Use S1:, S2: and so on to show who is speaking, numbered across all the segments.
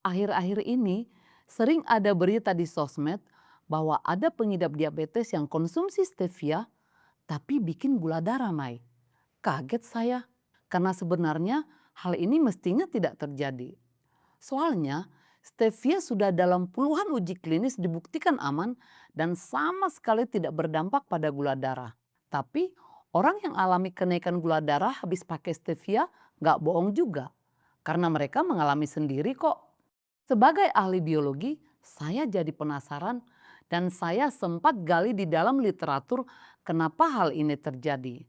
S1: Akhir-akhir ini sering ada berita di sosmed bahwa ada pengidap diabetes yang konsumsi stevia tapi bikin gula darah naik. Kaget saya karena sebenarnya hal ini mestinya tidak terjadi. Soalnya stevia sudah dalam puluhan uji klinis dibuktikan aman dan sama sekali tidak berdampak pada gula darah. Tapi orang yang alami kenaikan gula darah habis pakai stevia nggak bohong juga karena mereka mengalami sendiri kok. Sebagai ahli biologi, saya jadi penasaran dan saya sempat gali di dalam literatur kenapa hal ini terjadi.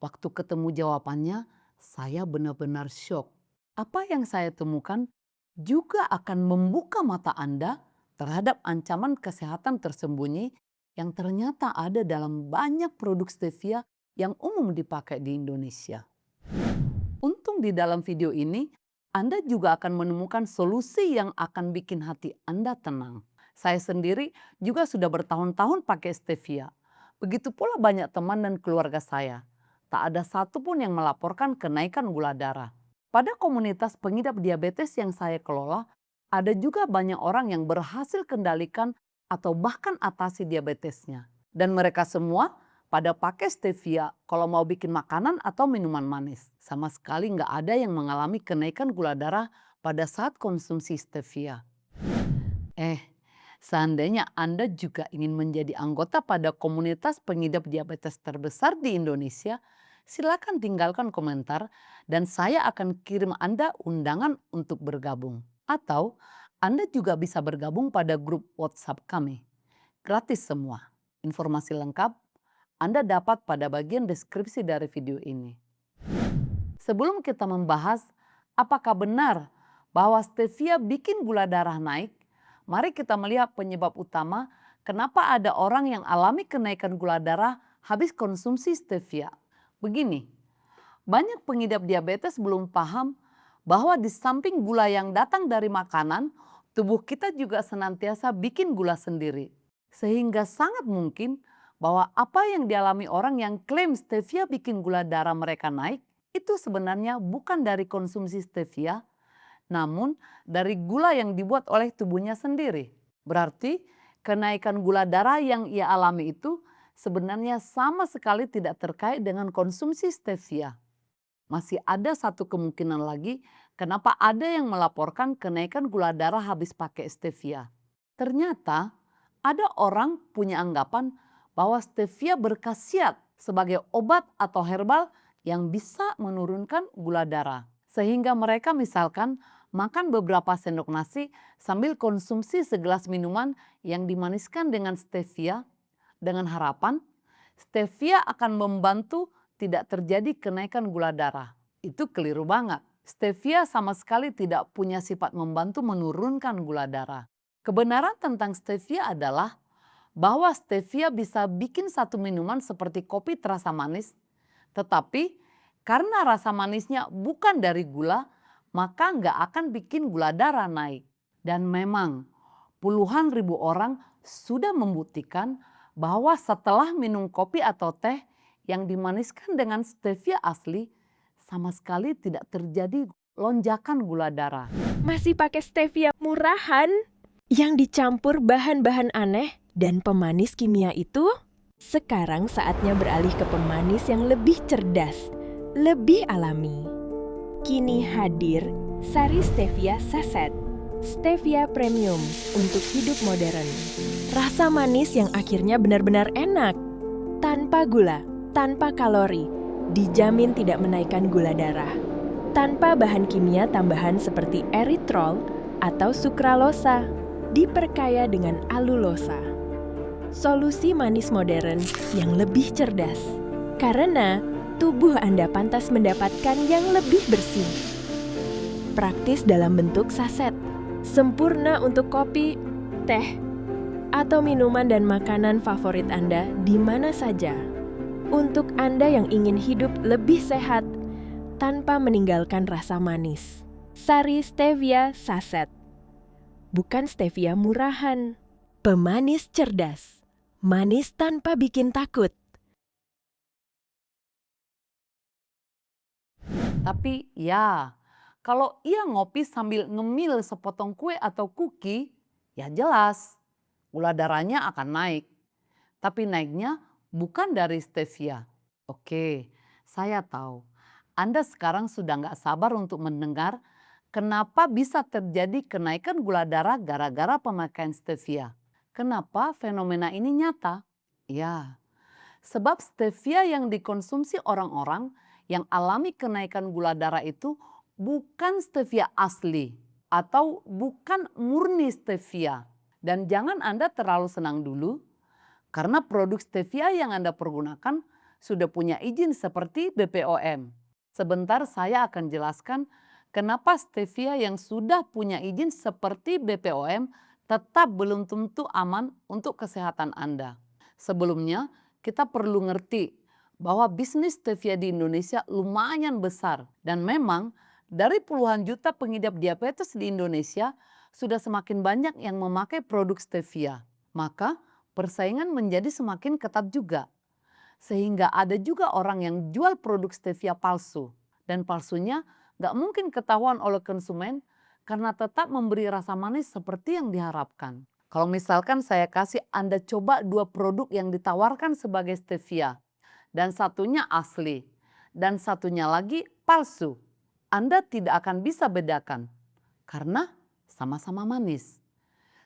S1: Waktu ketemu jawabannya, saya benar-benar syok. Apa yang saya temukan juga akan membuka mata Anda terhadap ancaman kesehatan tersembunyi yang ternyata ada dalam banyak produk stevia yang umum dipakai di Indonesia. Untung di dalam video ini, Anda juga akan menemukan solusi yang akan bikin hati Anda tenang. Saya sendiri juga sudah bertahun-tahun pakai stevia. Begitu pula banyak teman dan keluarga saya. Tak ada satupun yang melaporkan kenaikan gula darah. Pada komunitas pengidap diabetes yang saya kelola, ada juga banyak orang yang berhasil kendalikan atau bahkan atasi diabetesnya. Dan mereka semua pada pakai stevia kalau mau bikin makanan atau minuman manis. Sama sekali nggak ada yang mengalami kenaikan gula darah pada saat konsumsi stevia. Eh, seandainya Anda juga ingin menjadi anggota pada komunitas pengidap diabetes terbesar di Indonesia, silakan tinggalkan komentar dan saya akan kirim Anda undangan untuk bergabung. Atau Anda juga bisa bergabung pada grup WhatsApp kami. Gratis semua. Informasi lengkap Anda dapat pada bagian deskripsi dari video ini. Sebelum kita membahas apakah benar bahwa stevia bikin gula darah naik, mari kita melihat penyebab utama kenapa ada orang yang alami kenaikan gula darah habis konsumsi stevia. Begini, banyak pengidap diabetes belum paham bahwa di samping gula yang datang dari makanan, tubuh kita juga senantiasa bikin gula sendiri. Sehingga sangat mungkin bahwa apa yang dialami orang yang klaim stevia bikin gula darah mereka naik, itu sebenarnya bukan dari konsumsi stevia, namun dari gula yang dibuat oleh tubuhnya sendiri. Berarti kenaikan gula darah yang ia alami itu sebenarnya sama sekali tidak terkait dengan konsumsi stevia. Masih ada satu kemungkinan lagi kenapa ada yang melaporkan kenaikan gula darah habis pakai stevia. Ternyata ada orang punya anggapan bahwa stevia berkhasiat sebagai obat atau herbal yang bisa menurunkan gula darah. Sehingga mereka misalkan makan beberapa sendok nasi sambil konsumsi segelas minuman yang dimaniskan dengan stevia dengan harapan stevia akan membantu tidak terjadi kenaikan gula darah. Itu keliru banget. Stevia sama sekali tidak punya sifat membantu menurunkan gula darah. Kebenaran tentang stevia adalah bahwa stevia bisa bikin satu minuman seperti kopi terasa manis, tetapi karena rasa manisnya bukan dari gula, maka nggak akan bikin gula darah naik. Dan memang puluhan ribu orang sudah membuktikan bahwa setelah minum kopi atau teh yang dimaniskan dengan stevia asli, sama sekali tidak terjadi lonjakan gula darah.
S2: Masih pakai stevia murahan yang dicampur bahan-bahan aneh dan pemanis kimia itu? Sekarang saatnya beralih ke pemanis yang lebih cerdas, lebih alami. Kini hadir Sari Stevia Saset, Stevia Premium untuk hidup modern. Rasa manis yang akhirnya benar-benar enak, tanpa gula, tanpa kalori, dijamin tidak menaikkan gula darah. Tanpa bahan kimia tambahan seperti eritrol atau sukralosa, diperkaya dengan alulosa. Solusi manis modern yang lebih cerdas, karena tubuh Anda pantas mendapatkan yang lebih bersih. Praktis dalam bentuk saset, sempurna untuk kopi, teh, atau minuman dan makanan favorit Anda di mana saja. Untuk Anda yang ingin hidup lebih sehat tanpa meninggalkan rasa manis. Sari Stevia Saset. Bukan stevia murahan. Pemanis cerdas. Manis tanpa bikin takut.
S1: Tapi ya, Kalau ia ngopi sambil ngemil sepotong kue atau kuki, ya jelas gula darahnya akan naik. Tapi naiknya bukan dari stevia. Oke, saya tahu. Anda sekarang sudah nggak sabar untuk mendengar kenapa bisa terjadi kenaikan gula darah gara-gara pemakaian stevia. Kenapa fenomena ini nyata? Ya, sebab stevia yang dikonsumsi orang-orang yang alami kenaikan gula darah itu bukan stevia asli atau bukan murni stevia. Dan jangan Anda terlalu senang dulu karena produk stevia yang Anda pergunakan sudah punya izin seperti BPOM. Sebentar saya akan jelaskan kenapa stevia yang sudah punya izin seperti BPOM tetap belum tentu aman untuk kesehatan Anda. Sebelumnya, kita perlu ngerti bahwa bisnis stevia di Indonesia lumayan besar dan memang dari puluhan juta pengidap diabetes di Indonesia sudah semakin banyak yang memakai produk stevia. Maka persaingan menjadi semakin ketat juga. Sehingga ada juga orang yang jual produk stevia palsu. Dan palsunya gak mungkin ketahuan oleh konsumen karena tetap memberi rasa manis seperti yang diharapkan. Kalau misalkan saya kasih Anda coba 2 produk yang ditawarkan sebagai stevia. Dan satunya asli. Dan satunya lagi palsu. Anda tidak akan bisa bedakan. Karena sama-sama manis.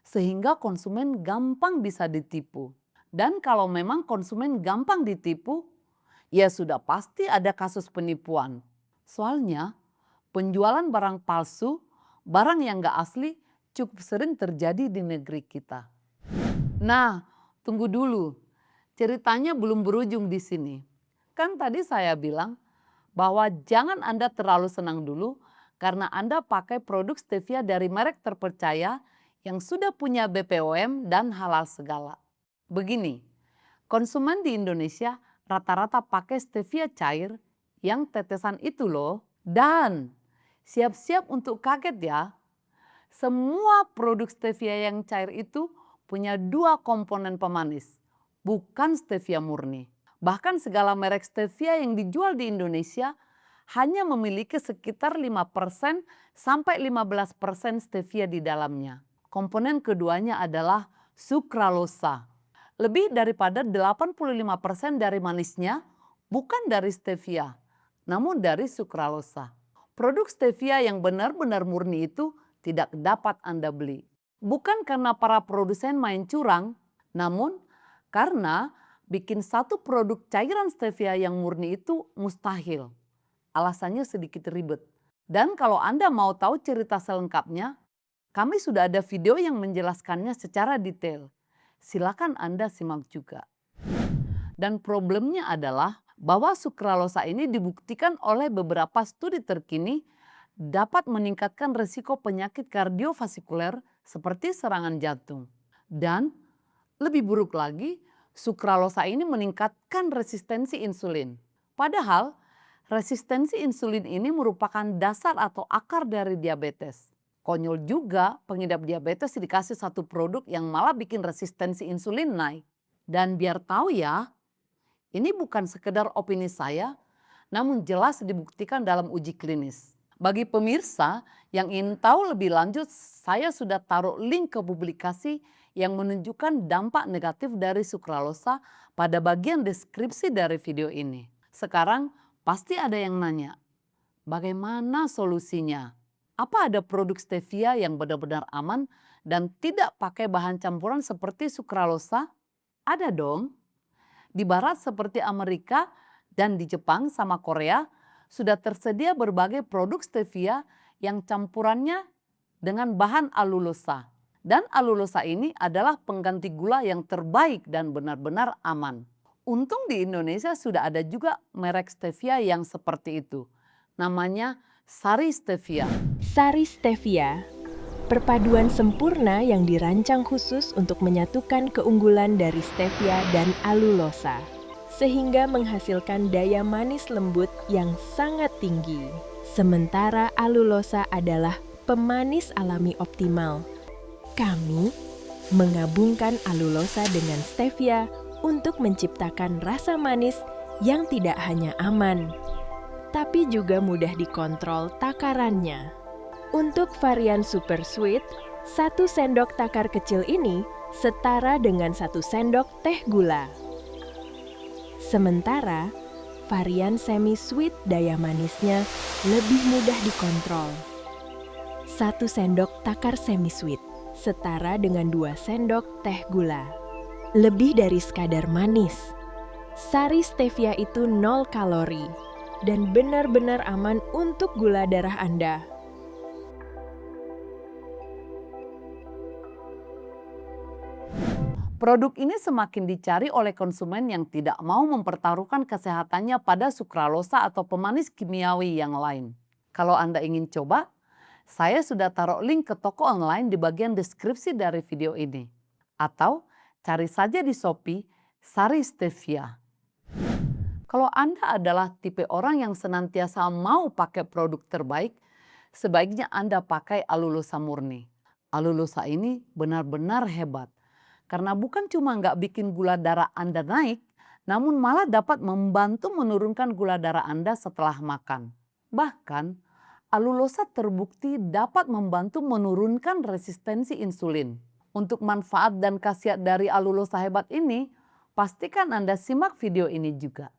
S1: Sehingga konsumen gampang bisa ditipu. Dan kalau memang konsumen gampang ditipu, ya sudah pasti ada kasus penipuan. Soalnya penjualan barang palsu, barang yang gak asli cukup sering terjadi di negeri kita. Nah, tunggu dulu. Ceritanya belum berujung di sini. Kan tadi saya bilang bahwa jangan Anda terlalu senang dulu karena Anda pakai produk stevia dari merek terpercaya yang sudah punya BPOM dan halal segala. Begini, konsumen di Indonesia rata-rata pakai stevia cair yang tetesan itu loh. Dan siap-siap untuk kaget ya, semua produk stevia yang cair itu punya 2 komponen pemanis, bukan stevia murni. Bahkan segala merek stevia yang dijual di Indonesia hanya memiliki sekitar 5% sampai 15% stevia di dalamnya. Komponen keduanya adalah sukralosa. Lebih daripada 85% dari manisnya bukan dari stevia, namun dari sukralosa. Produk stevia yang benar-benar murni itu tidak dapat Anda beli. Bukan karena para produsen main curang, namun karena bikin satu produk cairan stevia yang murni itu mustahil. Alasannya sedikit ribet. Dan kalau Anda mau tahu cerita selengkapnya, kami sudah ada video yang menjelaskannya secara detail. Silakan Anda simak juga. Dan problemnya adalah bahwa sukralosa ini dibuktikan oleh beberapa studi terkini dapat meningkatkan risiko penyakit kardiovaskuler seperti serangan jantung. Dan lebih buruk lagi, sukralosa ini meningkatkan resistensi insulin. Padahal resistensi insulin ini merupakan dasar atau akar dari diabetes. Konyol juga pengidap diabetes dikasih satu produk yang malah bikin resistensi insulin naik. Dan biar tahu ya, ini bukan sekedar opini saya, namun jelas dibuktikan dalam uji klinis. Bagi pemirsa yang ingin tahu lebih lanjut, saya sudah taruh link ke publikasi yang menunjukkan dampak negatif dari sukralosa pada bagian deskripsi dari video ini. Sekarang pasti ada yang nanya, bagaimana solusinya? Apa ada produk stevia yang benar-benar aman dan tidak pakai bahan campuran seperti sukralosa? Ada dong. Di barat seperti Amerika dan di Jepang sama Korea sudah tersedia berbagai produk stevia yang campurannya dengan bahan alulosa. Dan alulosa ini adalah pengganti gula yang terbaik dan benar-benar aman. Untung di Indonesia sudah ada juga merek stevia yang seperti itu. Namanya Sari Stevia.
S2: Sari Stevia, perpaduan sempurna yang dirancang khusus untuk menyatukan keunggulan dari stevia dan alulosa, sehingga menghasilkan daya manis lembut yang sangat tinggi. Sementara alulosa adalah pemanis alami optimal. Kami menggabungkan alulosa dengan stevia untuk menciptakan rasa manis yang tidak hanya aman, tapi juga mudah dikontrol takarannya. Untuk varian super sweet, 1 sendok takar kecil ini setara dengan 1 sendok teh gula. Sementara, varian semi-sweet daya manisnya lebih mudah dikontrol. 1 sendok takar semi-sweet setara dengan 2 sendok teh gula. Lebih dari sekadar manis, sari stevia itu 0 kalori dan benar-benar aman untuk gula darah Anda.
S1: Produk ini semakin dicari oleh konsumen yang tidak mau mempertaruhkan kesehatannya pada sukralosa atau pemanis kimiawi yang lain. Kalau Anda ingin coba, saya sudah taruh link ke toko online di bagian deskripsi dari video ini. Atau cari saja di Shopee Sari Stevia. Kalau Anda adalah tipe orang yang senantiasa mau pakai produk terbaik, sebaiknya Anda pakai alulosa murni. Alulosa ini benar-benar hebat. Karena bukan cuma nggak bikin gula darah Anda naik, namun malah dapat membantu menurunkan gula darah Anda setelah makan. Bahkan, alulosa terbukti dapat membantu menurunkan resistensi insulin. Untuk manfaat dan khasiat dari alulosa hebat ini, pastikan Anda simak video ini juga.